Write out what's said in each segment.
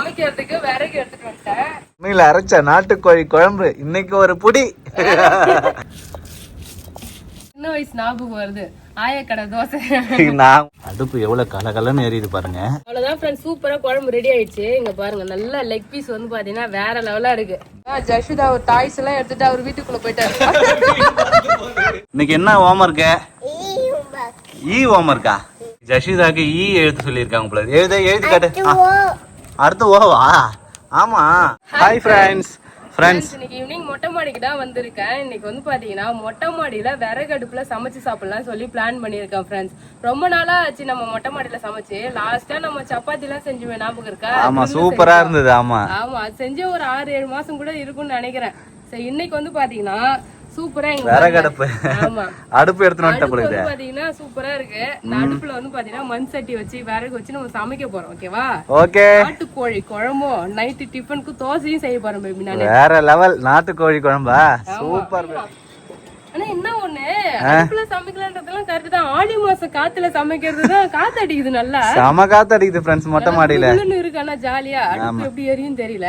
சமைக்கிறதுக்கு விறகு எடுத்துட்டு வந்துட்டேன். மீல அரைச்ச நாட்டுக்கோழி குழம்பு இன்னைக்கு ஒரு புடி. சின்ன வயசு ஞாபகம் வருது. ஆயக்கடை தோசை. நான் அடுப்பு எவ்வளவு கலகலன்னு எரியுது பாருங்க. அவ்வளவுதான் ஃப்ரெண்ட்ஸ், சூப்பரா குழம்பு ரெடி ஆயிடுச்சு. இங்க பாருங்க, நல்ல லெக் பீஸ் வந்து பாத்தீங்கன்னா வேற லெவலா இருக்கு. ஜஷுதா ஒரு டாய்ஸ் எல்லாம் எடுத்துட்டு அவர் வீட்டுக்குள்ள போயிட்டாரு. இன்னைக்கு என்ன ஹோம்வொர்க்? ஹோம்வொர்க்கா? ஜஷிதாக்கு எழுத்து சொல்லியிருக்காங்க போல. எழுதி காட்டு. அடுத்து ஓவா? ஆமா. Hi friends. இன்னைக்கு ஈவினிங் மொட்டை மாடிக்கு தான் வந்திருக்கேன். இன்னைக்கு வந்து பாத்தீங்கன்னா மொட்டை மாடியில விறகு அடுப்புல சமைச்சு சாப்பிடலாம் சொல்லி பிளான் பண்ணிருக்கேன் ஃப்ரெண்ட்ஸ். ரொம்ப நாளா ஆச்சு நம்ம மொட்டை மாடியில சமைச்சு. லாஸ்டா நம்ம சப்பாத்தி எல்லாம் செஞ்சுவேன், ஞாபகம் இருக்கா? ஆமா, சூப்பரா இருந்தது. ஆமா அது செஞ்சு ஒரு 6-7 மாசம் கூட இருக்கும்னு நினைக்கிறேன். சரி, இன்னைக்கு வந்து பாத்தீங்கன்னா சூப்பரா விறகு அடுப்பு. ஆமா, அடுப்பு எடுத்துட்டு வந்து பாத்தீங்கன்னா சூப்பரா இருக்கு. இந்த அடுப்புல வந்து பாத்தீங்கன்னா மண் சட்டி வச்சு விறகு வச்சு நம்ம சமைக்க போறோம். ஓகேவா? ஓகே. நாட்டுக்கோழி குழம்பும் நைட்டு டிஃபனுக்கு தோசையும் செய்ய போறோம் பேபி. நானு வேற லெவல் நாட்டுக்கோழி குழம்பா? சூப்பர். ஆனா என்ன ஒண்ணு, அடுப்புல சமைக்கலான்றதெல்லாம் கரெக்ட் தான். ஆடி மாசம் காத்துல சமைக்கிறதுதான் காத்து அடிக்குது, நல்லா செம காத்து அடிக்குது ஃப்ரெண்ட்ஸ் மொட்டை மாடியில. இருக்கு ஆனா ஜாலியா. அடுப்பு எப்படி எரியும் தெரியல.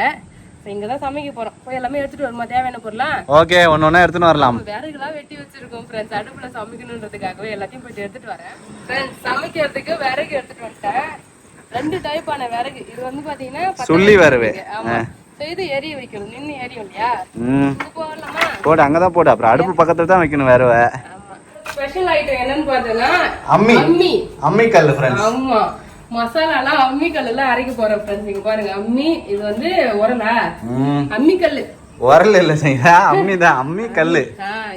இங்கதான் சமைக்க போறோம். போய் எல்லாமே எடுத்துட்டு வருமா, தேவையான பொருளாம். ஓகே, ஒன்னொன்னா எடுத்துட்டு வரலாம். விறகுலாம் வெட்டி வச்சிருக்கோம் ஃப்ரெண்ட்ஸ், அடுப்புல சமைக்கணுன்றதுக்காகவே எல்லாத்தையும் போயிட்டு எடுத்துட்டு வரேன். ஃப்ரெண்ட்ஸ், சமைக்கிறதுக்கு விறகு எடுத்துட்டு வந்துட்டேன். 2 டைப்பான விறகு. இது வந்து பாத்தீங்கன்னா சொல்லி விறகு. ஆமா, இது எரிய வைக்கணும். நின்னு எரியும் இல்லையா? போடலாமா? போடு, அங்கதான் போடு. அப்புறம் அடுப்பு பக்கத்துல தான் வைக்கணும் விறகு. ஸ்பெஷல் ஐட்டம் என்னன்னு பாத்தீங்கன்னா அம்மி கல்லு ஃப்ரெண்ட்ஸ். ஆமா, மசாலாலாம் அம்மி கல்லுல அரைக்க போறேன் ஃப்ரெண்ட்ஸ். இங்க பாருங்க, அம்மி. இது வந்து உரலா? அம்மி கல்லு. உரல் இல்ல செய்யா, அம்மி தான். அம்மி கல்லு.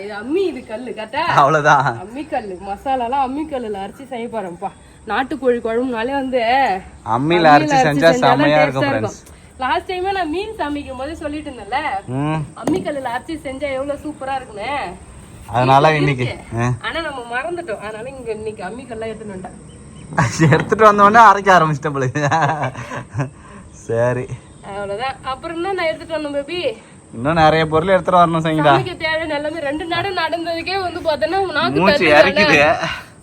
இது அம்மி, இது கல்லு. கரெக்டா? அவ்வளவுதான். அம்மி கல்லு. மசாலாலாம் அம்மி கல்லுல அரைச்சி செய்ய போறேன்ப்பா. நாட்டுக்கோழி குழம்புனாலே வந்து அம்மில அரைச்சி செஞ்சா செமையா இருக்கும் ஃப்ரெண்ட்ஸ். லாஸ்ட் டைம் நான் மீன் சமைக்கும் போது சொல்லிட்டு இருந்தேன்ல, அம்மி கல்லுல அரைச்சி செஞ்சா எவ்வளவு சூப்பரா இருக்குன்னு. அதனால இன்னைக்கு ஆனா நம்ம மறந்துட்டோம். அதனால இங்க இன்னைக்கு அம்மி கல்லாம் எடுத்துட்டு வந்துட்டேன். எடுத்துட்டு வந்தோடனே அரைக்க ஆரம்பிச்சிட்டேன் போல. சரி, அவ்வளவுதான். அப்புறம் என்ன நான் எடுத்துட்டு வந்தேன் பேபி? இன்னும் நிறைய பொருள் எடுத்துட்டு வரணும் சங்கீதா. சமைக்க தேவையான எல்லாமே 2 நடம் நடந்ததுக்கே வந்து பார்த்தோன்னா மூச்சு இறக்குது.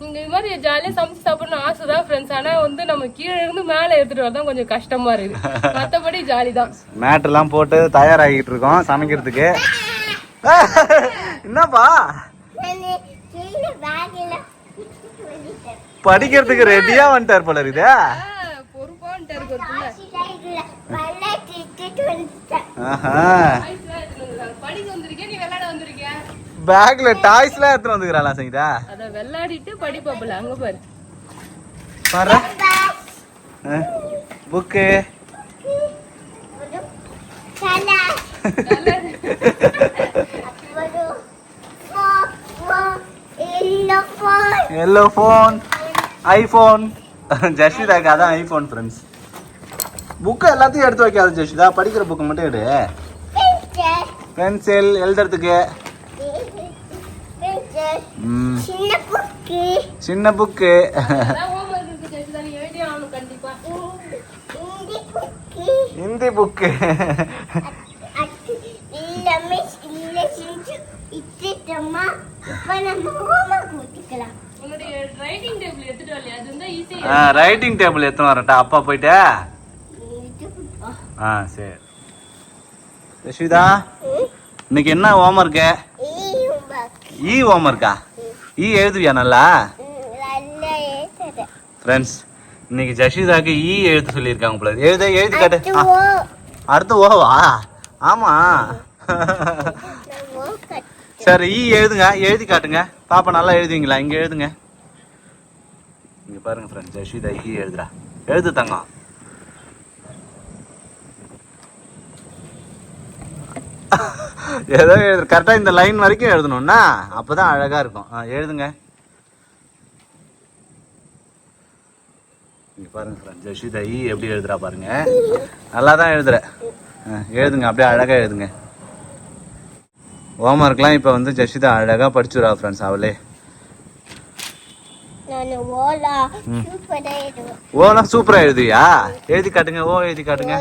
இங்க இது மாதிரி ஜாலியா சமைச்சு சாப்பிடணும் ஆசைதான் ஃப்ரெண்ட்ஸ். ஆனா வந்து நம்ம கீழே இருந்து மேல எடுத்துட்டு வரதான் கொஞ்சம் கஷ்டமா இருக்கு. மத்தபடி ஜாலி தான். மேட் எல்லாம் போட்டு தயாராகிட்டு இருக்கோம் சமைக்கிறதுக்கு. என்னப்பா? படிக்கிறதுக்கு ரெடியா வந்துட்டார் போல இருக்குதா? பொறுப்பா வந்துட்டாரு. பேக்ல டாய்ஸ் எல்லாம் எடுத்துட்டு வந்துக்கிறாளா சங்கீதா? அத வெள்ளாடிட்டு படிப்பாப்புல. அங்க பாரு பாரு, புக்கு. Yellow phone, iPhone. ஜஷிதாக்கு அதான் ஐபோன் ஃப்ரெண்ட்ஸ். புக்கு எல்லாத்தையும் எடுத்து வைக்காது ஜஷிதா, படிக்கிற புக்கு மட்டும் எடு. பென்சில் எழுதுறதுக்கு. சின்ன book. Hindi book. Writing table எடுத்து வரட்டா? அப்பா போயிட்டு. சரி ரஷிதா, இன்னைக்கு என்ன ஹோம்வொர்க்? ஹோம்வொர்க்கா? எழுதுவியா நல்லா? ஃப்ரெண்ட்ஸ், இன்னைக்கு ஜஷிதாக்கு எழுத்து சொல்லியிருக்காங்க போல. எழுதி காட்டு. அடுத்து ஓவா? ஆமா. சரி, எழுதுங்க. எழுதி காட்டுங்க பாப்பா. நல்லா எழுதுவீங்களா? இங்க எழுதுங்க. இங்க பாருங்க ஃப்ரெண்ட்ஸ், ஜஷிதா எழுதுறா. எழுது தங்கம். ஏதோ கரெக்டா இந்த லைன் வரைக்கும் எழுதணும்னா அப்பதான் அழகா இருக்கும். எழுதுங்க. இங்க பாருங்க ஃப்ரெண்ட்ஸ், ஜஷிதா எப்படி எழுதுறா பாருங்க. நல்லா தான் எழுதுற. எழுதுங்க, அப்படியே அழகா எழுதுங்க. ஹோம்வொர்க்லாம் இப்போ வந்து ஜஷிதா அழகா படிச்சுடுறா ஃப்ரெண்ட்ஸ். அவளே ஓலா சூப்பரா எழுதுவியா? எழுதி காட்டுங்க. எழுதி காட்டுங்க.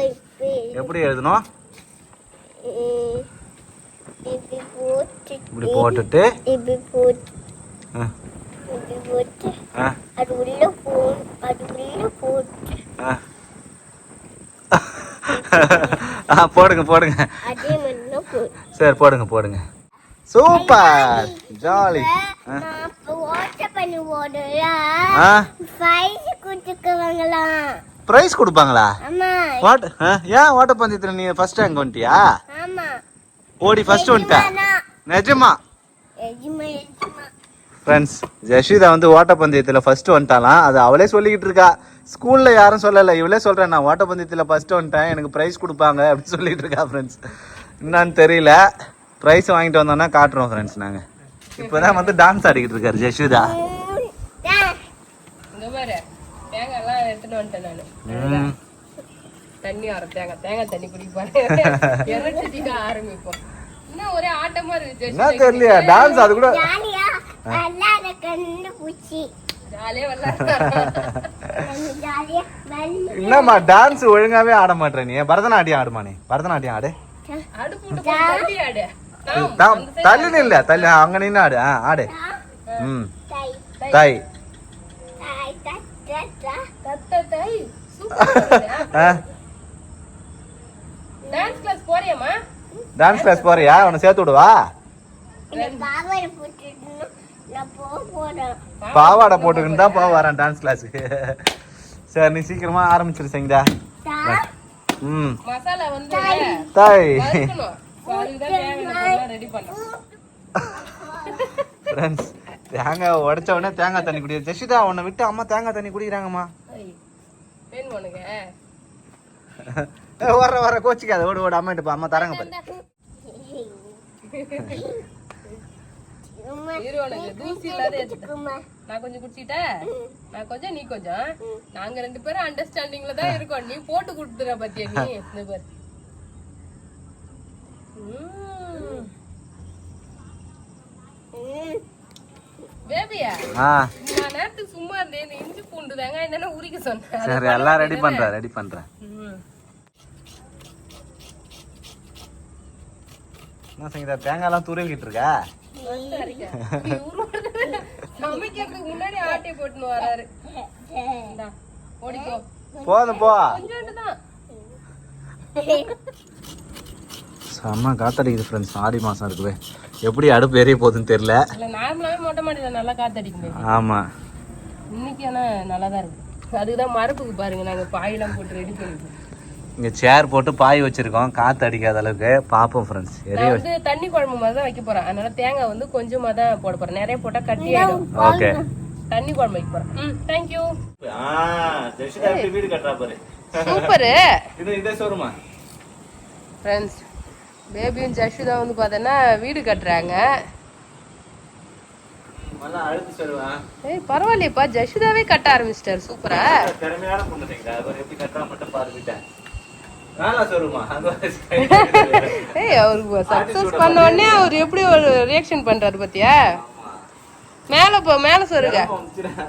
எப்படி எழுதணும்? இப்படி போட்டுட்டு போடுங்க போடுங்க. சரி போடுங்க போடுங்க. Super jolly. பிரைஸ் கொடுப்பாங்களா? ஏன் ஓட்டப்பந்தயத்துல நீ ஃபர்ஸ்ட் ரேங்க் வந்துட்டியா? ஓடி ஃபர்ஸ்ட் வந்துட்ட? நிஜமா? ஃப்ரெண்ட்ஸ், ஜஷிதா வந்து ஓட்டப்பந்தயத்துல ஃபர்ஸ்ட் வந்துட்டாலாம். அது அவளே சொல்லிக்கிட்டு இருக்கா. ஸ்கூல்ல யாரும் சொல்லல, இவளே சொல்றேன், நான் ஓட்டப்பந்தயத்துல ஃபர்ஸ்ட் வந்துட்டேன், எனக்கு பிரைஸ் கொடுப்பாங்க அப்படின்னு சொல்லிட்டு இருக்கா. ஃப்ரெண்ட்ஸ், என்னன்னு தெரியல. பிரைஸ் வாங்கிட்டு வந்தோம்னா காட்டுறோம் ஃப்ரெண்ட்ஸ். நாங்க இப்பதான் வந்து டான்ஸ் ஆடிக்கிட்டு இருக்காரு ஜஷிதா. தண்ணி வர தேங்காய் தண்ணி குடிப்பாரு. ஆரம்பிப்போம். இன்னும் ஒரே ஆட்டமா இருக்கு. என்ன தெரியலையா டான்ஸ் அது கூட. என்னம்மா டான்ஸ் ஒழுங்காவே ஆட மாட்டேற நீ? பரதநாட்டியம் ஆடுமா நீ? பரதநாட்டியம் ஆடு. தள்ளி இல்ல, தள்ளி அங்க நின்று ஆடு. ஆடு. தாய் டான்ஸ் கிளாஸ் போறியா? உன்னை சேர்த்து விடுவா? பாவாடை போட்டுக்கிட்டு தான் போக வரேன் டான்ஸ் கிளாஸுக்கு. சரி, நீ சீக்கிரமா ஆரம்பிச்சிரு சங்கடா. தாய் ஃப்ரெண்ட்ஸ், தேங்காய் உடைச்ச உடனே தேங்காய் தண்ணி குடிக்கிற ஜஷிதா. உன்னை விட்டு அம்மா தேங்காய் தண்ணி குடிக்கிறாங்கம்மா. வர கோச்சிக்காத, ஓடு ஓடு. அம்மா அம்மா தராங்க பாரு. நான் கொஞ்சம் குடிச்சிட்டேன், நான் கொஞ்சம் நீ கொஞ்சம். நாங்க ரெண்டு பேரும் அண்டர்ஸ்டாண்டிங்ல தான் இருக்கோம். நீ போட்டு குடுத்துற பத்தியா நீ? இந்த பாரு. பேபியா, நான் நேரத்துக்கு சும்மா இருந்தேன். இந்த இஞ்சி பூண்டு வெங்காயம் தானே உரிக்க சொன்னேன். சரி, எல்லாம் ரெடி பண்றேன். என்ன சங்கீதா, தேங்காய் எல்லாம் துருவிக்கிட்டு இருக்க? சமைக்கிறதுக்கு முன்னாடி ஆட்டி போட்டுன்னு வராரு. ஓடிக்கோ, போதும் போ. கொஞ்சோண்டுதான். செம்ம காத்தடிக்குது ஃப்ரெண்ட்ஸ். ஆடி மாசம் இருக்குவே, எப்படி அடுப்பு எரிய போகுதுன்னு தெரியல. நார்மலாவே மொட்டை மாடியில நல்லா காத்தடிக்கும். ஆமா, இன்னைக்கு ஆனா நல்லாதான் இருக்கு. அதுக்குதான் மரப்புக்கு பாருங்க, நாங்க பாயெல்லாம் போட்டு ரெடி பண்ணிருக்கோம். இங்க சேர் போட்டு பாய் வச்சிருக்கோம், காத்து அடிக்காத அளவுக்கு. பாப்போம் ஃப்ரெண்ட்ஸ். வந்து தண்ணி குழம்பு மாதிரி தான் வைக்க போறேன். அதனால தேங்காய் வந்து கொஞ்சமா தான் போட போறேன். நிறைய போட்டா கட்டி ஆயிடும். ஓகே, தண்ணி குழம்பு வைக்க போறேன். Thank you. ஜெஷிதா எப்படி வீடு கட்டறா பாரு. சூப்பர். இதே ஷோரூமா ஃப்ரெண்ட்ஸ்? பேபியும் ஜஷிதா வந்து பார்த்தா வீடு கட்டுறாங்க. ஏய் பரவாயில்லையப்பா, ஜஷிதாவே கட்ட ஆரம்பிச்சிட்டாரு. சூப்பரா, திறமையான பொண்ணு சங்கடா. அவர் எப்படி கட்டறா மட்டும் பாருங்க. நானா ஷோரூமா? ஏய், அவரு சக்சஸ் பண்ண உடனே அவர் எப்படி ஒரு ரியாக்ஷன் பண்றாரு பாத்தியா? மேல போ, மேல சொல்லுங்க.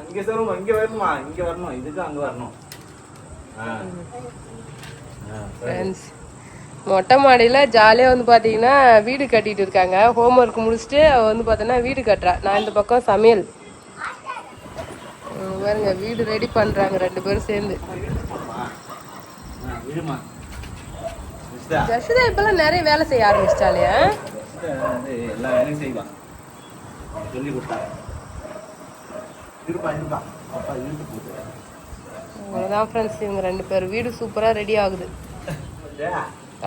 இங்க ஷோரூமா, இங்க வரணுமா? இங்க வரணும், இதுக்கு அங்க வரணும். ஃப்ரெண்ட்ஸ், மொட்டை மாடியில ஜாலியா வந்து பாத்தீங்கன்னா வீடு கட்டிட்டு இருக்காங்க. ஹோம் ஒர்க் முடிச்சுட்டு வந்து பாத்தீங்கன்னா வீடு கட்டுறா. நான் இந்த பக்கம் சமையல். பாருங்க, வீடு ரெடி பண்றாங்க ரெண்டு பேரும் சேர்ந்து. ஜஷிதா இப்பெல்லாம் நிறைய வேலை செய்ய ஆரம்பிச்சிட்டாலே. எல்லா வேலையும் செய்வா, சொல்லி கொடுத்தா. அவ்வளவுதான் ஃப்ரெண்ட்ஸ், இவங்க ரெண்டு பேரும் வீடு சூப்பரா ரெடி ஆகுது.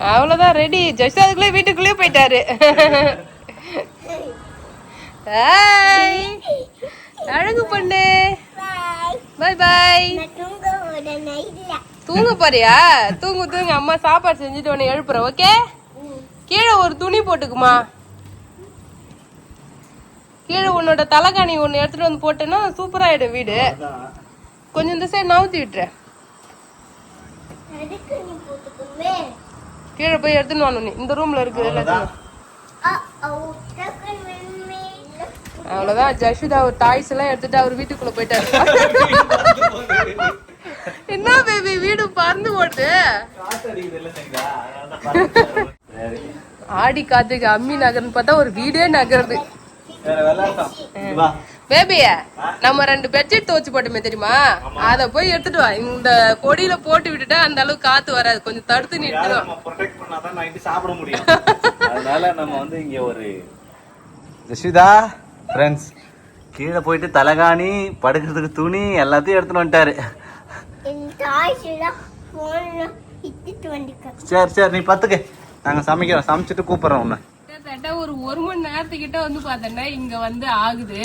அவ்வளவுதான் ரெடி. ஜஸ்ட் அதுக்குள்ளே வீட்டுக்குள்ளேயே போயிட்டாரு. அழகு பொண்ணு, பை பை. தூங்க போறியா? தூங்கு. அம்மா சாப்பாடு செஞ்சுட்டு உன்னை எழுப்புறேன். ஓகே, கீழே ஒரு துணி போட்டுக்குமா. கீழே உன்னோட தலைகாணி ஒன்னு எடுத்துட்டு வந்து போட்டேன்னா சூப்பராயிடும் வீடு. கொஞ்சம் இந்த சைடு நவுத்தி விட்டுறேன். கீழே போய் எடுத்துன்னு வாங்க. இந்த ரூம்ல இருக்கு எல்லாத்தையும். அவ்வளவுதான். ஜஷிதா ஒரு டாய்ஸ் எல்லாம் எடுத்துட்டு அவர் வீட்டுக்குள்ள போயிட்டாரு. என்ன பேபி, வீடு பறந்து போட்டு. ஆடி காத்துக்கு அம்மி நகர்னு பார்த்தா ஒரு வீடே நகருது. பேபி நம்ம 2 பெட்ஷீட் துவச்சு போட்டோமே தெரியுமா, அத போய் எடுத்துட்டு வா. இந்த கொடியில போட்டு விட்டுட்டா அந்த அளவுக்கு காத்து வராது, கொஞ்சம் தடுத்து நிறுத்தணும். ப்ரொடெக்ட் பண்ணாதான் நைட்டு சாப்பிட முடியும். அதனால நம்ம வந்து இங்க ஒரு ஜஸ்விதா ஃப்ரெண்ட்ஸ் கீழே போயிட்டு தலகாணி படுக்கிறதுக்கு துணி எல்லாத்தையும் எடுத்துட்டு வந்துட்டாரு. சரி சரி நீ பத்துக்க, நாங்க சமைக்கிறோம், சமைச்சிட்டு கூப்பிடுறோம் உன்னை. கிட்டத்தட்ட ஒரு 1 மணி நேரத்துக்கிட்ட வந்து பார்த்தோன்னா இங்க வந்து ஆகுது.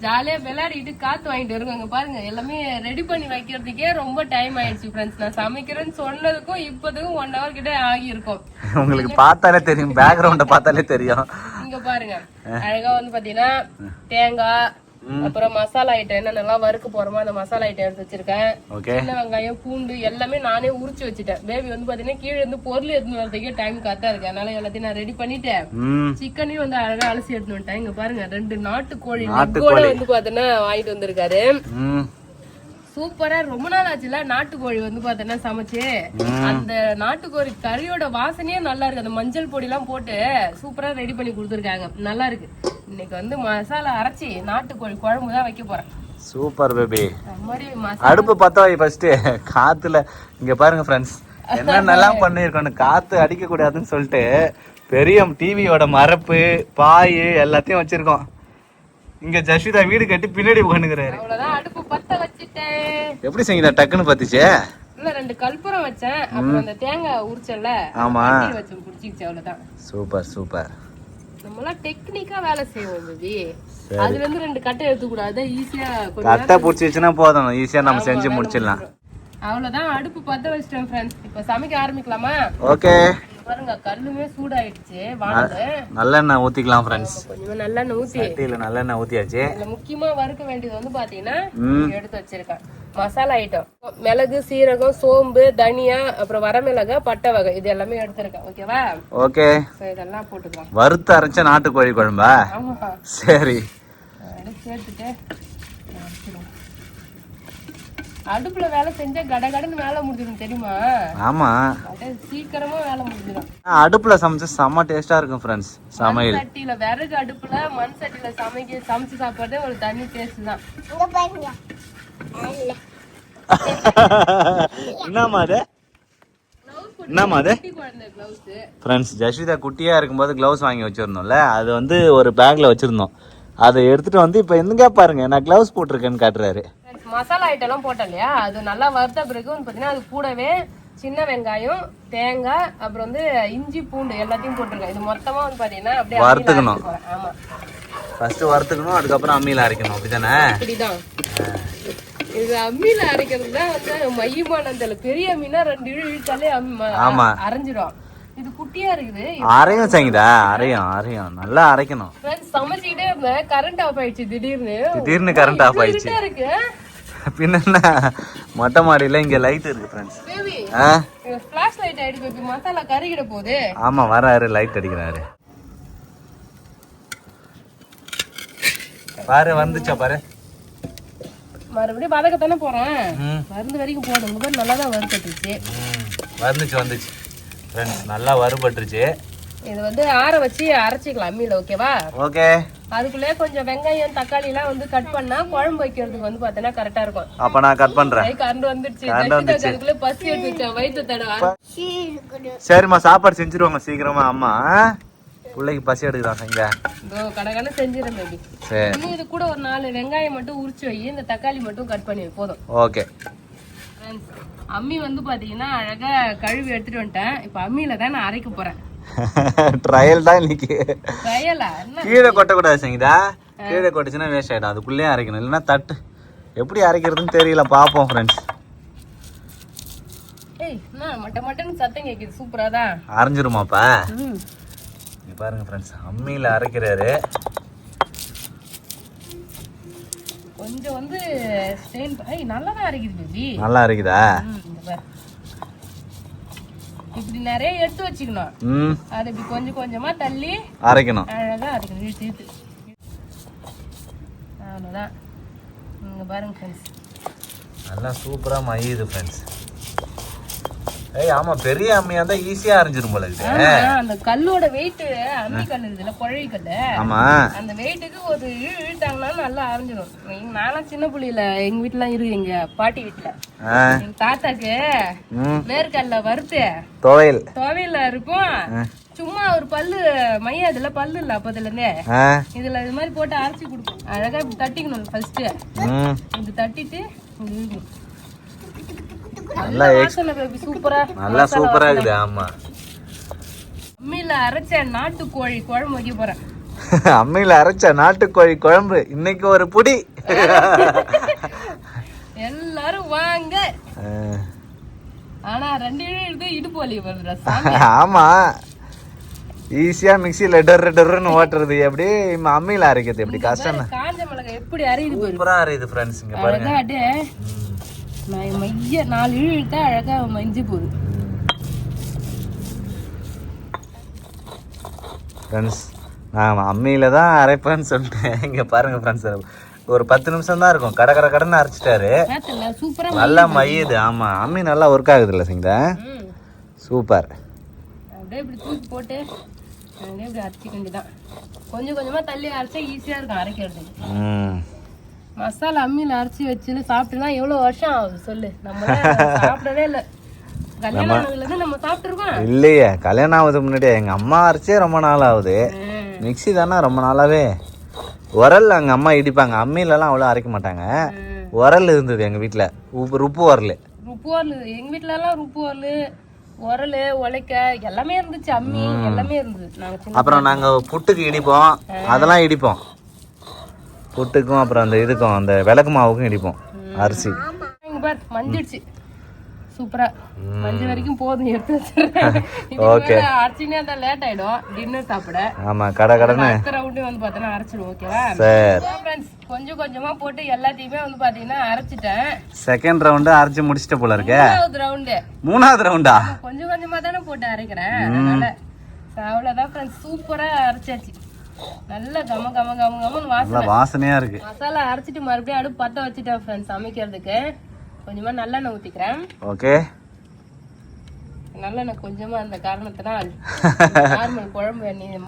ஜாலியா விளையாடிட்டு காத்து வாங்கிட்டு வருங்க. இங்க பாருங்க எல்லாமே ரெடி பண்ணி வைக்கிறதுக்கே ரொம்ப டைம் ஆயிடுச்சு ஃப்ரெண்ட்ஸ். நான் சமைக்கிறேன்னு சொன்னதுக்கும் இப்போதுக்கும் 1 hour கிட்ட ஆகி இருக்கும். உங்களுக்கு பார்த்தாலே தெரியும், பேக்ரவுண்ட பார்த்தாலே தெரியும். இங்க பாருங்க அழகா வந்து பாத்தீங்கன்னா தேங்காய், அப்புறம் மசாலா ஐட்டம் என்னென்னலாம் வறுக்க போறோமோ அந்த மசாலா ஐட்டம் எடுத்து வச்சிருக்கேன். சின்ன வெங்காயம், பூண்டு எல்லாமே நானே உரிச்சு வச்சுட்டேன். பேபி வந்து பாத்தீங்கன்னா கீழே இருந்து பொருள் எடுத்துன்னு வரதுக்கே டைம் கரெக்டா இருக்கு. அதனால எல்லாத்தையும் நான் ரெடி பண்ணிட்டேன். சிக்கனையும் வந்து அழகா அலசி எடுத்துன்னு வந்துட்டேன். இங்க பாருங்க 2 நாட்டுக்கோழி வந்து பாத்தீங்கன்னா வாங்கிட்டு வந்திருக்காரு. சூப்பரா, ரொம்ப நாள் ஆச்சுல நாட்டுக்கோழி வந்து பாத்தீங்கன்னா சமைச்சு. அந்த நாட்டுக்கோழி கறியோட வாசனையே நல்லா இருக்கு. அந்த மஞ்சள் பொடி எல்லாம் போட்டு சூப்பரா ரெடி பண்ணி கொடுத்துருக்காங்க, நல்லா இருக்கு. இன்னைக்கு வந்து மசாலா அரைச்சி நாட்டுக்கோழி குழம்பு தான் வைக்க போறேன். Super baby. அடுப்பு பத்த வை ஃபர்ஸ்ட். காத்துல இங்க பாருங்க ஃப்ரெண்ட்ஸ் என்னென்னலாம் பண்ணிருக்கோம். காத்து அடிக்க கூடாதுன்னு சொல்லிட்டு பெரிய டிவியோட மரப்பு பாய் எல்லாத்தையும் வச்சிருக்கோம். இங்க ஜஸ்விதா வீடு கட்டி பின்னாடி உட்காந்துக்கிறாரு. அவ்வளவுதான், அடுப்பு பத்த வச்சிட்டேன். எப்படி செஞ்சா டக்குன்னு பத்துச்சு? இல்ல 2 கற்பூரம் வச்சேன், அப்புறம் அந்த தேங்காய் உரிச்சல ஆமா வச்சேன், புடிச்சிச்சு, அவ்வளவுதான். Super super. நம்மளா டெக்னிக்கா வேலை செய்வோம் பேபி. அதுல இருந்து 2 கட்டை எடுத்து கூடாது, ஈஸியா கட்டை புடிச்சிச்சுன்னா போதும், ஈஸியா நம்ம செஞ்சு முடிச்சிடலாம். அவ்வளவுதான், அடுப்பு பத்த வச்சிட்டேன் ஃப்ரெண்ட்ஸ். இப்ப சமைக்க ஆரம்பிக்கலாமா? ஓகே. பாருங்க கல்லுமே சூடாயிடுச்சு. வாங்க நல்லெண்ணெய் ஊத்திக்கலாம் ஃப்ரெண்ட்ஸ். கொஞ்சமா நல்லெண்ணெய் ஊத்தி சட்டியில நல்லெண்ணெய் ஊத்தியாச்சு. இதுல முக்கியமா வறுக்க வேண்டியது வந்து பாத்தீங்கன்னா எடுத்து வச்சிருக்கேன் மசாலா ஐட்டம். மிளகு, சீரகம், சோம்பு, தனியா, அப்புறம் வரமிளகா, பட்டை வகை, இது எல்லாமே எடுத்திருக்கேன். ஓகேவா? ஓகே. இதெல்லாம் போட்டுக்கலாம். வறுத்து அரைச்ச நாட்டுக்கோழி குழம்பா? ஆமா. சரி. சேர்த்துட்டு அடுப்புல வேலை செஞ்சா கடகடன்னு வேலை முடிஞ்சிடும் தெரியுமா? ஆமா, சீக்கிரமா வேலை முடிஞ்சிடும். அடுப்புல சமைச்சா செம்ம டேஸ்டா இருக்கும் ஃப்ரெண்ட்ஸ். சமையல் சட்டியில, விறகு அடுப்புல மண் சட்டியில சமைச்சு சாப்பிடுறதே ஒரு தனி டேஸ்ட் தான். என்னமா அது? என்னமா அது? ஃப்ரெண்ட்ஸ் ஜஸ்விதா குட்டியா இருக்கும்போது கிளவுஸ் வாங்கி வச்சிருந்தோம்ல, அது வந்து ஒரு பேக்ல வச்சிருந்தோம். அதை எடுத்துட்டு வந்து இப்ப எங்க பாருங்க நான் கிளவுஸ் போட்டிருக்கேன்னு காட்டுறாரு. மசாலா ஐட்டம் எல்லாம் போட்டோம் இல்லையா, அது நல்லா வறுத்த பிறகு பாத்தீங்கன்னா அது கூடவே சின்ன வெங்காயம், தேங்காய், அப்புறம் வந்து இஞ்சி, பூண்டு எல்லாத்தையும் போட்டிருக்கேன். இது மொத்தமா வந்து பாத்தீங்கன்னா அப்படியே வறுத்துக்கணும். ஆமா, ஃபர்ஸ்ட் வறுத்துக்கணும், அதுக்கப்புறம் அம்மியில அரைக்கணும், அப்படிதானே? அப்படிதான். இது அம்மியில அரைக்கிறது தான் வந்து மையமானதுல. பெரிய அம்மினா 2 இழுத்தாலே அரைஞ்சிடும். இது குட்டியா இருக்குது. அரையும் செய்யுதா? அரையும் நல்லா அரைக்கணும். சமைச்சுக்கிட்டே இருந்தேன், கரண்ட் ஆஃப் ஆயிடுச்சு. திடீர்னு கரண்ட் ஆஃப் ஆயிடுச்சு. இருக்கு பின்ன மொட்டை மாடியில இங்க லைட் இருக்கு ஃப்ரெண்ட்ஸ். ஃபிளாஷ் லைட் அடிச்சு பேபி, மசாலா கறிக்கிட போகுது. ஆமா வராரு, லைட் அடிக்கிறாரு. பாரு வந்துச்சா பாரு. மறுபடியும் வதக்கத்தானே போறேன், மருந்து வரைக்கும் போதும். நல்லா தான் வறுத்துச்சு. வந்துச்சு ஃப்ரெண்ட்ஸ், நல்லா வறுபட்டுருச்சு. இது வந்து ஆற வச்சு அரைச்சிக்கலாம் அம்மியில. ஓகேவா? ஓகே. அதுக்குள்ளே கொஞ்சம் வெங்காயம், தக்காளி எல்லாம் வந்து கட் பண்ணா குழம்பு வைக்கிறதுக்கு வந்து பாத்தீங்கன்னா கரெக்டா இருக்கும். அப்ப நான் கட் பண்றேன். கரண்ட் வந்துருச்சு. அதுக்குள்ளே பசி எடுத்துச்சா வயிற்று தடவை. சரிம்மா, சாப்பாடு செஞ்சிருவாங்க சீக்கிரமா. அம்மா பிள்ளைக்கு பசி எடுக்கிறாங்க. இங்க கடகடன்னு செஞ்சிடும் பேபி. இன்னும் இது கூட ஒரு 4 வெங்காயம் மட்டும் உரிச்சு வை, இந்த தக்காளி மட்டும் கட் பண்ணி போதும். ஓகே. அம்மி வந்து பாத்தீங்கன்னா அழகா கழுவி எடுத்துட்டு வந்துட்டேன். இப்ப அம்மியில தான் நான் அரைக்க போறேன். ட்ரையல் தான் இன்னைக்கு. ட்ரையலா? கீழே கொட்டக்கூடாது சங்கீதா, கீழே கொட்டுச்சுன்னா வேஸ்ட் ஆயிடும். அதுக்குள்ளேயே அரைக்கணும், இல்லைன்னா தட்டு எப்படி அரைக்கிறதுன்னு தெரியல. பாப்போம் ஃப்ரெண்ட்ஸ். ஏய் மட்டன் சத்தம் கேக்குது. சூப்பரா தான் அரைஞ்சிருமாப்பா. பாருங்க ஃப்ரெண்ட்ஸ், அம்மியில அரைக்கிறாரு. கொஞ்சம் வந்து ஸ்டெயின். நல்லா தான் அரைக்குது பேபி. நல்லா அரைக்குதா? இப்படி நிறைய எடுத்து வச்சுக்கணும். அது இப்படி கொஞ்சம் கொஞ்சமா தள்ளி அரைக்கணும். அழகா அரைக்கணும். இழுத்து அவ்வளவுதான். இங்க பாருங்க ஃப்ரெண்ட்ஸ், நல்லா சூப்பரா மய்யுது ஃப்ரெண்ட்ஸ். ஏய் ஆமா பெரிய அம்மியா இருந்தா ஈஸியா அரைஞ்சிரும் போல இது. அந்த கல்லோட வெயிட் அம்மி கல் இருக்குல்ல குழவி கல்லு ஆமா அந்த வெயிட்டுக்கு ஒரு இழுட்டாங்கன்னா நல்லா அரைஞ்சிடும். நானும் சின்ன புள்ளியில எங்க வீட்டுல இருக்கு எங்க பாட்டி வீட்டுல எங்க தாத்தாக்கு வேர்க்கல்ல வறுத்து துவையில இருக்கும். சும்மா ஒரு பல்லு மைய அதுல பல்லு இல்ல அப்பதுல இருந்தே இதுல இது மாதிரி போட்டு அரைச்சி கொடுக்கும். அழகா இப்படி தட்டிக்கணும் ஃபர்ஸ்ட். இப்படி தட்டிட்டு நல்லா வாசனை பேபி சூப்பரா நல்லா சூப்பரா இருக்குது. ஆமா அம்மியில அரைச்ச நாட்டுக்கோழி குழம்பு வைக்க போறேன். அம்மியில அரைச்ச நாட்டுக்கோழி குழம்பு இன்னைக்கு ஒரு புடி. எல்லாரும் வாங்க. ஆனா 2 இழுத்து இடுப்பு வலி வருது. ஆமா ஈஸியா மிக்ஸில டர்ன்னு ஓட்டுறது எப்படி அம்மியில அரைக்கிறது எப்படி கஷ்டம். காஞ்ச மிளகாய் எப்படி அரையுது பாரு. சூப்பரா அரையுது ஃப்ரெண்ட்ஸ். இங்க பாருங்க அழகா மைய 4 இழுத்தா அழகா மஞ்சி போகுது. ஃப்ரெண்ட்ஸ் நான் அம்மியில தான் அரைப்பேன்னு சொல்லிட்டேன். இங்க பாருங்க ஃப்ரெண்ட்ஸ் ஒரு 10 நிமிஷம் தான் இருக்கும். கடன்னு அரைச்சிட்டாரு. சூப்பரா நல்லா மையுது. ஆமா அம்மி நல்லா ஒர்க் ஆகுது இல்ல சிங்கா. சூப்பர். அப்படியே இப்படி தூக்கி போட்டு அப்படியே இப்படி அரைச்சிக்க வேண்டியதான். கொஞ்சம் கொஞ்சமா தள்ளி அரைச்சா ஈஸியா இருக்கும் அரைக்கிறதுக்கு. மசாலா அம்மியில அரைச்சி வச்சுன்னு சாப்பிட்டுனா எவ்வளவு வருஷம் ஆகுது சொல்லு. நம்ம சாப்பிடவே இல்லை. கல்யாணம் ஆனதுல இருந்து நம்ம சாப்பிட்டுருக்கோம் இல்லையே. கல்யாணம் ஆகுது முன்னாடியே எங்க அம்மா அரைச்சே ரொம்ப நாள் ஆகுது. மிக்ஸி தானே ரொம்ப நாளாவே. உரல் அங்க அம்மா இடிப்பாங்க. அம்மியிலலாம் அவ்வளோ அரைக்க மாட்டாங்க. உரல் இருந்தது எங்க வீட்டுல. ருப்பு உரல் எங்க வீட்டுல எல்லாம் ருப்பு உரல் உழைக்க எல்லாமே இருந்துச்சு. அம்மி எல்லாமே இருந்தது. அப்புறம் நாங்க புட்டுக்கு இடிப்போம். அதெல்லாம் இடிப்போம். புட்டுக்கும் அப்புறம் அந்த இதுக்கும் அந்த விளக்கு மாவுக்கும் இடிப்போம் அரிசி. மஞ்சிடுச்சு சூப்பரா. மஞ்சள் வரைக்கும் போதும் எடுத்து வச்சிருக்கேன். அரைச்சினே தான் லேட் ஆயிடும் டின்னர் சாப்பிட. ஆமா கடன்னு ரவுண்டு வந்து பார்த்தோன்னா அரைச்சிடும். ஓகேவா ஃப்ரெண்ட்ஸ்? கொஞ்சம் கொஞ்சமா போட்டு எல்லாத்தையுமே வந்து பாத்தீங்கன்னா அரைச்சிட்டேன். செகண்ட் ரவுண்டு அரைச்சு முடிச்சிட்ட போல இருக்கு. மூணாவது ரவுண்டா கொஞ்சம் கொஞ்சமா தானே போட்டு அரைக்கிறேன். அதனால அவ்வளவுதான் ஃப்ரெண்ட்ஸ். சூப்பரா அரைச்சாச்சு. நல்ல கமன்னு வாசனையா இருக்கு. மசாலா அரைச்சிட்டு மறுபடியும் அடுப்பு பத்த வச்சுட்டேன் ஃப்ரெண்ட்ஸ் சமைக்கிறதுக்கு. கொஞ்சமா நல்லெண்ணெய் ஊத்திக்கிறேன். ஓகே நல்லெண்ணெய் கொஞ்சமா அந்த காரணத்தினால் நார்மல் குழம்பு எண்ணெய்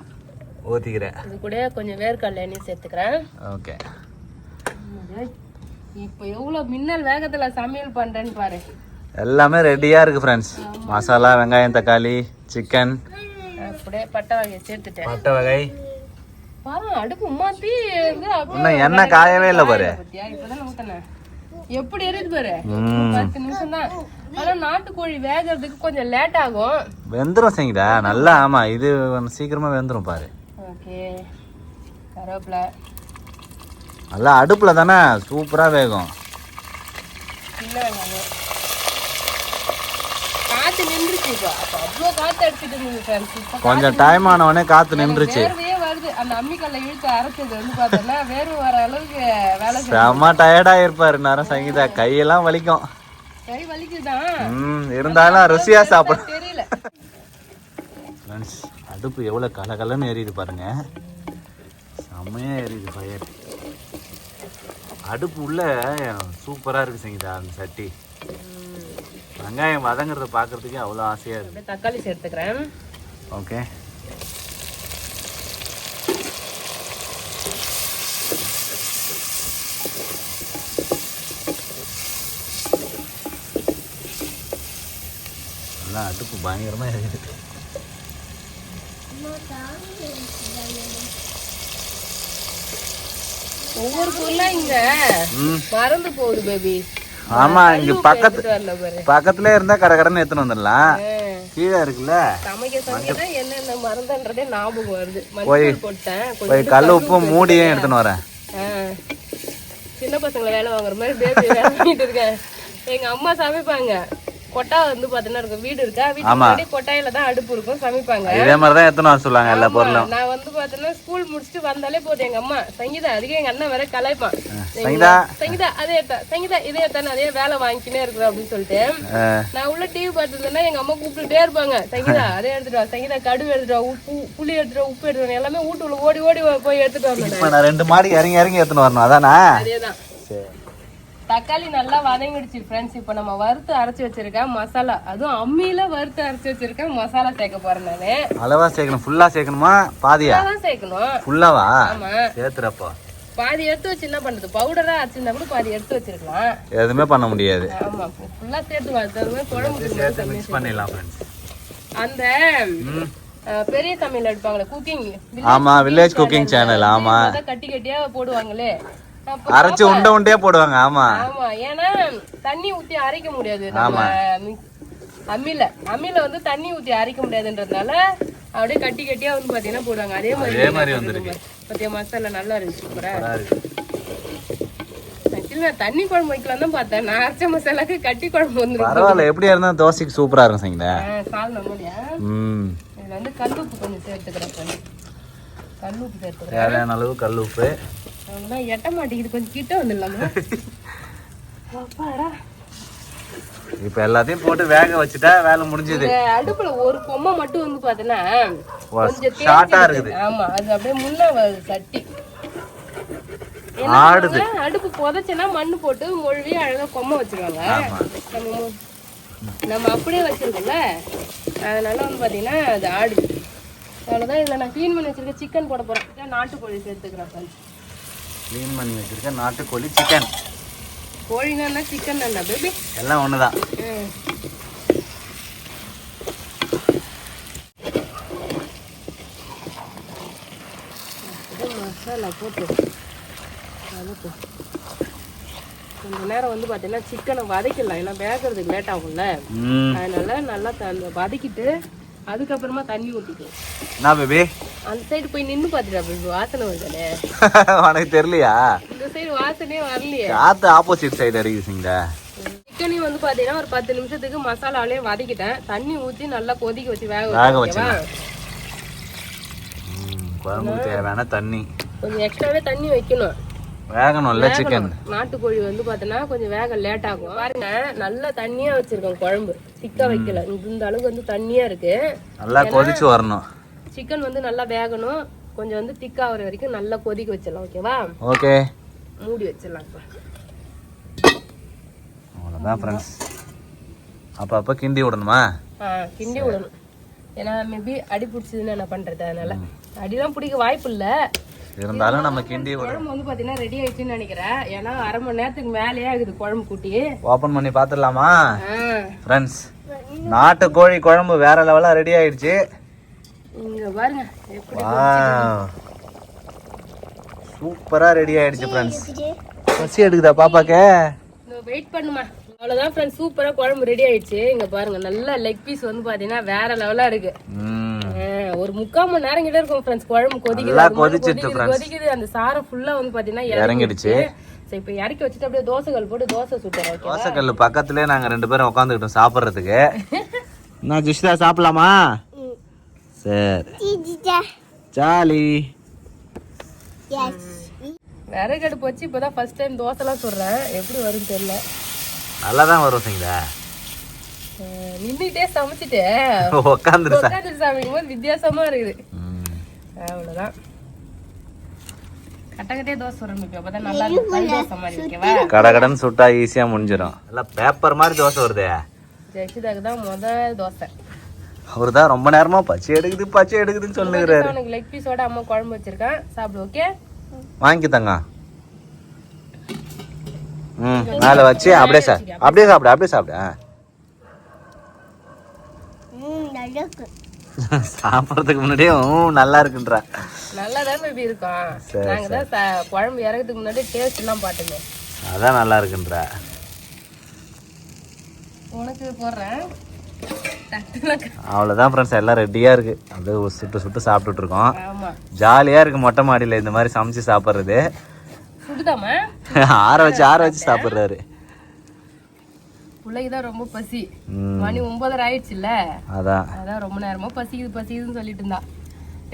ஊத்திக்கிறேன். இது கூட கொஞ்சம் வேர்க்கடலை எண்ணெய் சேர்த்துக்கிறேன். ஓகே இப்போ எவ்வளவு மின்னல் வேகத்துல சமையல் பண்றேன்னு பாரு. எல்லாமே ரெடியா இருக்கு ஃப்ரெண்ட்ஸ். மசாலா வெங்காயம் தக்காளி சிக்கன் அப்படியே பட்டை வகையை சேர்த்துட்டேன். பட்டை வகை பாரு அடுப்பு மாத்தி இன்னும் எண்ணெய் காயவே இல்லை பாரு. இப்பதான் ஊத்தினேன். எப்படி எரியுது பாரு. 10 நிமிஷம் தான். ஆனா நாட்டுக்கோழி வேகிறதுக்கு கொஞ்சம் லேட் ஆகும். வெந்துரும் செய்யுதா நல்லா. ஆமா இது சீக்கிரமா வெந்துரும் பாரு. ஓகே கருவேப்பிலை நல்லா அடுப்புல தானே சூப்பரா வேகும். சின்ன வெங்காயம் காத்து நின்றுச்சு. இப்போ அவ்வளோ காத்து அடிச்சுட்டு இருந்தது. கொஞ்சம் டைம் ஆன உடனே காத்து நின்றுச்சு. வேர்வையே வருது. அந்த அம்மிக்கல்ல இழுத்து அரைச்சது வந்து பார்த்தோன்னா வேர்வை வர அளவுக்கு வேலை செம்ம டயர்டா இருப்பாரு நேரம் சங்கீதா. கையெல்லாம் வலிக்கும். கை வலிக்குதான். இருந்தாலும் ருசியா சாப்பிட தெரியல. அடுப்பு எவ்வளவு கலகலன்னு எரியுது பாருங்க. செம்மையா எரியுது ஃபயர். அடுப்பு உள்ள சூப்பரா இருக்கு சங்கீதா. அந்த சட்டி வெங்காயம் வதங்குறத பாக்குறதுக்கே அவ்வளோ ஆசையா இருக்கு. தக்காளி சேர்த்துக்கிறேன். ஓகே நல்லா அடுப்பு பயங்கரமா இருக்குது. ஒவ்வொரு பொருளா இங்க மறந்து போகுது பேபி. ஆமா இங்க பக்கத்துல இருந்தா கடன்னு எடுத்துன்னு வந்துடலாம். கீழே இருக்குல்ல சமைக்க என்னென்ன மறந்தன்றதே ஞாபகம் வருது. மஞ்சள் போட்டேன். போய் கல் உப்பு மூடியும் எடுத்துன்னு வரேன். சின்ன பசங்களை வேலை வாங்குற மாதிரி பேபி வேலை பண்ணிட்டு இருக்கேன். எங்க அம்மா சமைப்பாங்க. கொட்டா வந்து பாத்தீங்கன்னா இருக்கும். வீடு இருக்கா வீட்டு கொட்டாயில தான் அடுப்பு இருக்கும். சமைப்பாங்க. இதே மாதிரிதான் எத்தனை சொல்லுவாங்க எல்லா பொருளும். நான் வந்து பாத்தீங்கன்னா ஸ்கூல் முடிச்சுட்டு வந்தாலே போதும் எங்க அம்மா சங்கீதா அதிகம் எங்க அண்ணன் வேற கலாய்ப்பான். சங்கீதா அதே சங்கீதா இதே தானே அதே வேலை வாங்கிக்கினே இருக்கிறோம் அப்படின்னு சொல்லிட்டு நான் உள்ள டிவி பார்த்துருந்தேன்னா எங்க அம்மா கூப்பிட்டுட்டே இருப்பாங்க. சங்கீதா அதே எடுத்துட்டு வா. சங்கீதா கடுகு எடுத்துட்டு வா. உப்பு புளி எடுத்துட்டு உப்பு எடுத்துட்டு எல்லாமே வீட்டுக்குள்ள ஓடி ஓடி போய் எடுத்துட்டு வரணும். நான் 2 மாடி இறங்கி எடுத்துன்னு வரணும். அதானா அதேதான். தக்காளி நல்லா வதங்கிடுச்சு ஃப்ரெண்ட்ஸ். இப்போ நம்ம வறுத்து அரைச்சு வச்சிருக்கேன் மசாலா, அதுவும் அம்மியில வறுத்து அரைச்சு வச்சிருக்கேன் மசாலா சேர்க்க போறேன் நானு. அளவா சேர்க்கணும்? ஃபுல்லா சேர்க்கணுமா பாதியா? தான் சேர்க்கணும். ஃபுல்லாவா? ஆமா சேர்த்துறப்போ பாதி எடுத்து வச்சு என்ன பண்றது, பவுடரா அரைச்சிருந்தா கூட பாதி எடுத்து வச்சிருக்கலாம். எதுவுமே பண்ண முடியாது. ஆமா ஃபுல்லா சேர்த்து வறுத்ததுமே குழம்பு சேர்த்து மிக்ஸ் பண்ணிடலாம் ஃப்ரெண்ட்ஸ். அந்த பெரிய சமையல் எடுப்பாங்களே குக்கிங், ஆமா வில்லேஜ் குக்கிங் சேனல். ஆமா கட்டி கட்டியா போடுவாங்களே, அரைச்சு உண்டை உண்டையா போடுவாங்க. ஆமா ஆமா ஏன்னா தண்ணி ஊத்தி அரைக்க முடியாது நம்ம அம்மில வந்து தண்ணி ஊத்தி அரைக்க முடியாதுன்றதுனால அப்படியே கட்டி கட்டியா வந்து பாத்தீங்கன்னா போடுவாங்க. அதே மாதிரி வந்துருக்கு பத்தியா, மசாலா நல்லா இருக்கு, சூப்பரா இருக்கு. ஆக்சுவலி நான் தண்ணி குழம்பு வைக்கலாம் தான் பார்த்தேன், நான் அரைச்ச மசாலாக்கு கட்டி குழம்பு வந்துருக்கு. பரவாயில்ல, எப்படியா இருந்தா தோசைக்கு சூப்பரா இருக்கும் சரிங்களா. சால் நம்மடியா இதுல வந்து கல்லுப்பு கொஞ்சம் சேர்த்துக்கிறேன். கல்லுப்பு சேர்த்துக்கிறேன், தேவையான அளவு கல்லுப்பு. அவ்வளவுதான், எட்ட மாட்டேங்குது, கொஞ்சம் கிட்ட வந்துடலாமா. இப்ப எல்லாத்தையும் போட்டு வேக வச்சுட்டா வேலை முடிஞ்சது. அடுப்புல ஒரு பொம்மை மட்டும் வந்து பாத்தீங்கன்னா கொஞ்சம் ஷார்ட்டா இருக்குது. ஆமா அது அப்படியே முன்ன சட்டி ஆடுது. அடுப்பு புதைச்சுன்னா மண்ணு போட்டு மொழிவி அழகா கொம்மை வச்சிருவாங்க. நம்ம அப்படியே வச்சிருக்கோம்ல, அதனால வந்து பாத்தீங்கன்னா அது ஆடுது. அவ்வளவுதான். இதுல நான் கிளீன் பண்ணி வச்சிருக்க சிக்கன் போட போறேன். நாட்டுக்கோழி சேர்த்துக்கிறேன். கிளீன் பண்ணி வச்சிருக்க நாட்டுக்கோழி சிக்கன். கோழினா சிக்கன் தானே பேபி, எல்லாம் ஒண்ணுதான். மசாலா போட்டு கொஞ்ச நேரம் வந்து பாத்தீங்கன்னா சிக்கனை வதக்கிடலாம், ஏன்னா வேகிறதுக்கு லேட் ஆகும்ல. அதனால நல்லா வதக்கிட்டு அதுக்கப்புறமா தண்ணி ஊத்திக்கலாம். என்ன பேபி அந்த சைடு போய் நின்னு பாத்துட்டா பேபி, வாசனை வருதானே. உனக்கு தெரியலையா? இந்த சைடு வாசனையே வரலையே, காத்து ஆப்போசிட் சைடு அடிக்குதுங்க. சிக்கனையும் வந்து பாத்தீங்கன்னா ஒரு 10 நிமிஷத்துக்கு மசாலாவிலேயே வதக்கிட்டேன். தண்ணி ஊத்தி நல்லா கொதிக்க வச்சு வேக வச்சு குழம்புக்கு தேவையான தண்ணி கொஞ்சம் எக்ஸ்ட்ராவே தண்ணி வைக்கணும். வேகணும்ல சிக்கன். நாட்டுக்கோழி வந்து பாத்தீங்கன்னா கொஞ்சம் வேக லேட் ஆகும். பாருங்க நல்லா தண்ணியா வச்சிருக்கோம், குழம்பு திக்கா வைக்கல. இந்த அளவுக்கு வந்து தண்ணியா இருக்கு, நல்லா கொதிச்சு வரணும். சிக்கன் வந்து நல்லா வேகணும், கொஞ்சம் வந்து திக்கா ஆகுற வரைக்கும் நல்லா கொதிக்க வச்சிடலாம். ஓகேவா? ஓகே, மூடி வச்சிடலாம். அவ்வளவுதான் ஃப்ரெண்ட்ஸ். அப்ப கிண்டி விடணுமா? கிண்டி விடணும், ஏன்னா மேபி அடி பிடிச்சதுன்னு என்ன பண்றது, அதனால அடிலாம் பிடிக்க வாய்ப்பு இல்ல. இருந்தாலும் நம்ம கிண்டி குழம்பு வந்து பாத்தீங்கன்னா ரெடி ஆயிடுச்சுன்னு நினைக்கிறேன். ஏன்னா அரை மணி நேரத்துக்கு மேலேயே ஆகுது குழம்பு கூட்டி. ஓபன் பண்ணி பாத்துடலாமா ஃப்ரெண்ட்ஸ்? நாட்டுக்கோழி குழம்பு வேற லெவலா ரெடி ஆயிடுச்சு. இங்க பாருங்க எப்படி சூப்பரா ரெடி ஆயிடுச்சு ஃப்ரெண்ட்ஸ். பசி எடுக்குதா பாப்பாக்கு? வெயிட் பண்ணுமா. அவ்வளவுதான் ஃப்ரெண்ட்ஸ், சூப்பரா குழம்பு ரெடி ஆயிடுச்சு. இங்க பாருங்க நல்லா லெக் பீஸ் வந்து பாத்தீங்கன்னா வேற லெவலா இருக்கு. ஒரு 3/4 மணி நேரம் கிட்ட இருக்கும் ஃப்ரெண்ட்ஸ் குழம்பு கொதிக்குது. அந்த சாரம் ஃபுல்லா வந்து பாத்தீங்கன்னா இறங்கிடுச்சு. சரி இப்ப இறக்கி வச்சுட்டு அப்படியே தோசைகள் போட்டு தோசை சுட்டுறோம். தோசைக்கல் பக்கத்துலயே நாங்க 2 பேரும் உட்காந்துக்கிட்டோம் சாப்பிடுறதுக்கு. நான் ஜிஷ்டா சாப்பிடலாமா? சரி ஜாலி. விறகு அடுப்பு வச்சு இப்பதான் ஃபர்ஸ்ட் டைம் தோசை எல்லாம் சுடுறேன், எப்படி வரும்னு தெரியல. நல்லாதான் வரும் சரிங்களா. நின்றுட்டே சமைச்சிட்டு உட்காந்து சமைக்கும் போது வித்தியாசமா இருக்குது. அவ்வளவுதான், கட்டக்கட்டே தோசை சுடுறேன். அப்பதான் நல்லா தோசை மாதிரி ஓகேவா? கடகடன் சுட்டா ஈஸியா முடிஞ்சிடும். நல்லா பேப்பர் மாதிரி தோசை வருது. ஜெயிச்சுதாக்கு தான் முதல் தோசை. அவருதான் ரொம்ப நேரமா பச்சை எடுக்குதுன்னு சொல்லுகிறாரு. உனக்கு லெக் பீஸோட அம்மா குழம்பு வச்சிருக்கேன், சாப்பிடு. ஓகே வாங்கித்தாங்க. மேல வச்சு அப்படியே சாப்பிடு. சாப்பிடறதுக்கு முன்னாடியே நல்லா இருக்குன்ற. நல்லாதான் பேபி இருக்கும். நாங்க தான் குழம்பு இறக்கிறதுக்கு முன்னாடி டேஸ்ட் எல்லாம் பாட்டுங்க, அதான் நல்லா இருக்குன்ற. உனக்கு போடுறேன். அவ்வளவுதான் ஃப்ரெண்ட்ஸ், எல்லாம் ரெடியா இருக்கு. அப்படியே சுட்டு சாப்பிட்டுட்டு இருக்கோம். ஜாலியா இருக்கு மொட்டை மாடியில இந்த மாதிரி சமைச்சு சாப்பிடுறது. ஆற வச்சு சாப்பிடுறாரு. பிள்ளைக்குதான் ரொம்ப பசி, மணி 9:30 ஆயிடுச்சுல்ல. அதான் ரொம்ப நேரமா பசிக்குதுன்னு சொல்லிட்டு இருந்தா.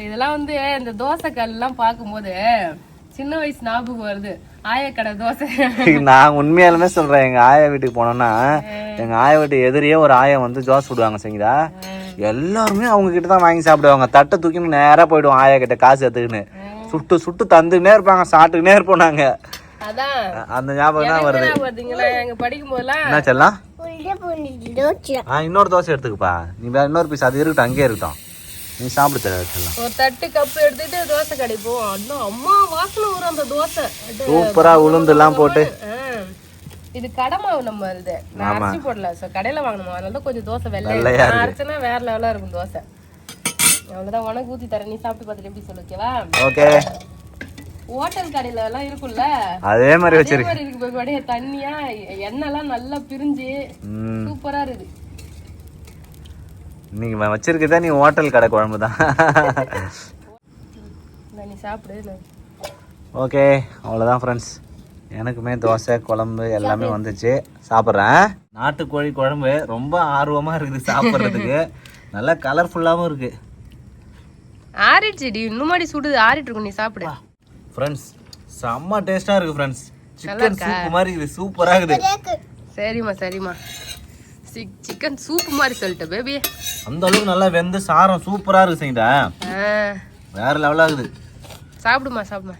இதெல்லாம் வந்து இந்த தோசை கல் எல்லாம் பாக்கும்போது சின்ன வயசு ஞாபகம் வருது. ஆயக்கடை தோசை. நான் உண்மையாலுமே சொல்றேன், எங்க ஆயா வீட்டுக்கு போனோம்னா எங்க ஆயா வீட்டு எதிரியே ஒரு ஆயா வந்து தோசை சுடுவாங்க சரிங்களா. எல்லாருமே அவங்க கிட்ட தான் வாங்கி சாப்பிடுவாங்க. தட்டை தூக்கின்னு நேரா போயிடுவோம் ஆயா கிட்ட காசு எடுத்துக்கின்னு. சுட்டு தந்துக்கினே இருப்பாங்க, சாப்பிட்டுக்கினே இருப்போம் நாங்க. அதான் அந்த ஞாபகம் தான் வருது. பாத்தீங்களா எங்க படிக்கும் போதெல்லாம் என்ன செல்லாம்? இன்னொரு தோசை எடுத்துக்கப்பா. நீ வேற இன்னொரு பீஸ் அது இருக்கட்டும், அங்கேயே இருக்கட்டும். நீ சாப்பிடு செல்லாம். ஒரு தட்டு கப் எடுத்துட்டு தோசை கிடைப்போம். அண்ணா அம்மா வாசனை வரும் அந்த தோசை. சூப்பரா உளுந்து எல்லாம் போட்டு. இது கடை மாவு நம்ம இது அரிசி போடல. கடையில வாங்கணும். அதனால கொஞ்சம் தோசை வெள்ளையா அரைச்சனா வேற லெவலா இருக்கும் தோசை. அவ்வளவுதான். உனக்கு ஊத்தி தரேன், நீ சாப்பிட்டு பார்த்துட்டு எப்படி சொல்லு. ஓகேவா? ஓகே. ஹோட்டல் கடையில எல்லாம் இருக்கும்ல அதே மாதிரி வச்சிருக்கு. அதே மாதிரி இருக்கு. அப்படியே தண்ணியா எண்ணெய் எல்லாம் நல்லா பிரிஞ்சு சூப்பரா இருக்கு. நீங்க வச்சிருக்கதா நீ ஹோட்டல் கடை குழம்பு தான். நீ சாப்பிடு. ஓகே, அவ்வளோதான் ஃப்ரெண்ட்ஸ். எனக்குமே தோசை குழம்பு எல்லாமே வந்துச்சு. சாப்பிட்றேன். நாட்டுக்கோழி குழம்பு ரொம்ப ஆர்வமா இருக்குது சாப்பிட்றதுக்கு. நல்லா கலர்ஃபுல்லாகவும் இருக்கு. ஆறிடுச்சுடி, இன்னும் மாதிரி சுடுது. ஆறிட்டு இருக்கும், நீ சாப்பிடு. ஃப்ரெண்ட்ஸ் செம்ம டேஸ்டா இருக்கு ஃப்ரெண்ட்ஸ். சிக்கன் சூப் மாதிரி இது சூப்பரா இருக்குது. சரிம்மா சரிம்மா. சிக்கன் சூப் மாதிரி சொல்லிட்டு பேபி. அந்த அளவுக்கு நல்லா வெந்து சாரம் சூப்பரா இருக்கு. செய்டா வேற லெவலா இருக்குது. சாப்பிடுமா சாப்பிடுமா.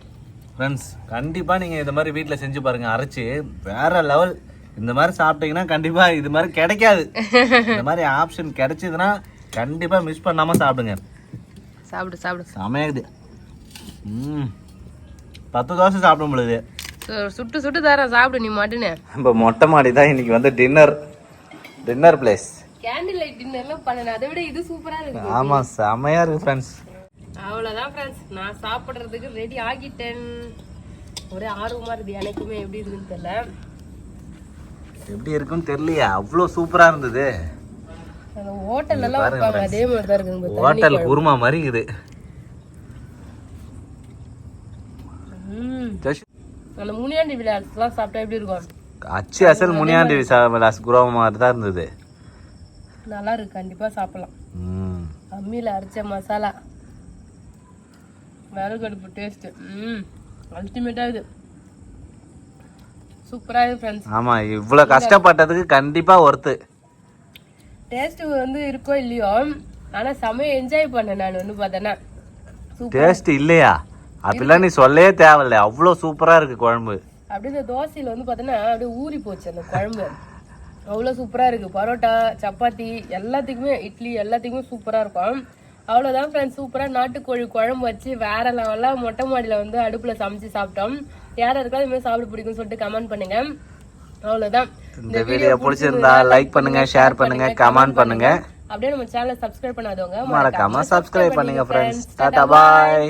ஃப்ரெண்ட்ஸ் கண்டிப்பாக நீங்கள் இந்த மாதிரி வீட்டில் செஞ்சு பாருங்கள். அரைச்சி வேற லெவல். இந்த மாதிரி சாப்பிட்டீங்கன்னா கண்டிப்பாக இது மாதிரி கிடைக்காது. இந்த மாதிரி ஆப்ஷன் கிடைச்சதுன்னா கண்டிப்பாக மிஸ் பண்ணாமல் சாப்பிடுங்க. சாப்பிடு சாப்பிடு. செமையாகுது. 10 தோசை சாப்பிட முடியுது. சுட்டு சுட்டு தரேன், சாப்பிடு நீ மாட்டுன்னு. இப்போ மொட்டை மாடி தான் இன்னைக்கு வந்து டின்னர் பிளேஸ். கேண்டில் லைட் டின்னர்லாம் பண்ணேன். அதை விட இது சூப்பராக இருக்கு. ஆமாம் செமையாக இருக்குது ஃப்ரெண்ட்ஸ். அவ்வளோதான் ஃப்ரெண்ட்ஸ், நான் சாப்பிட்றதுக்கு ரெடி ஆகிட்டேன். ஒரே ஆர்வமாக இருக்குது. எனக்குமே எப்படி இருக்குன்னு தெரியல. எப்படி இருக்குன்னு தெரியலையா? அவ்வளோ சூப்பராக இருந்தது. அந்த ஹோட்டல்லாம் வைப்பாங்க அதே மாதிரி தான் இருக்குது. ஹோட்டல் குருமா மாதிரி இருக்குது. அந்த முனியாண்டி விலாஸ்லாம் சாப்பிட்டா எப்படி இருக்கும்? அச்சு அசல் முனியாண்டி விலாஸ் குருமா மாதிரி தான் இருந்தது. நல்லா இருக்கு, கண்டிப்பாக சாப்பிடலாம். அம்மியில் அரைச்ச மசாலா விறகடுப்பு டேஸ்ட்டு அல்டிமேட்டாக இது. சூப்பராக இருக்குது ஃப்ரெண்ட்ஸ். ஆமாம், இவ்வளோ கஷ்டப்பட்டதுக்கு கண்டிப்பாக ஒர்த்து. டேஸ்ட்டு வந்து இருக்கோ இல்லையோ, ஆனால் செமையை என்ஜாய் பண்ணேன் நான். வந்து பார்த்தேன்னா டேஸ்ட் இல்லையா? அப்படிலாம் நீ சொல்லவே தேவையில்ல. அவ்வளோ சூப்பராக இருக்குது குழம்பு. அப்படியே இந்த தோசையில் வந்து பார்த்தோன்னா அப்படியே ஊறி போச்சு அந்த குழம்பு. அவ்வளோ சூப்பராக இருக்குது. பரோட்டா சப்பாத்தி எல்லாத்துக்குமே, இட்லி எல்லாத்துக்குமே சூப்பராக இருக்கும். அவ்வளோதான் ஃப்ரெண்ட்ஸ். சூப்பராக நாட்டுக்கோழி குழம்பு வச்சு வேற லெவலாக மொட்டை மாடியில் வந்து அடுப்பில் சமைச்சு சாப்பிட்டோம். யார் யாருக்காவது இதுமாதிரி சாப்பிட பிடிக்கும்னு சொல்லிட்டு கமெண்ட் பண்ணுங்க. அவ்வளோதான். இந்த வீடியோ பிடிச்சிருந்தா லைக் பண்ணுங்க, ஷேர் பண்ணுங்க, கமெண்ட் பண்ணுங்க. அப்படியே நம்ம சேனலை சப்ஸ்கிரைப் பண்ணாதவங்க மறக்காம சப்ஸ்கிரைப் பண்ணுங்க ஃப்ரெண்ட்ஸ். டாடா பாய்.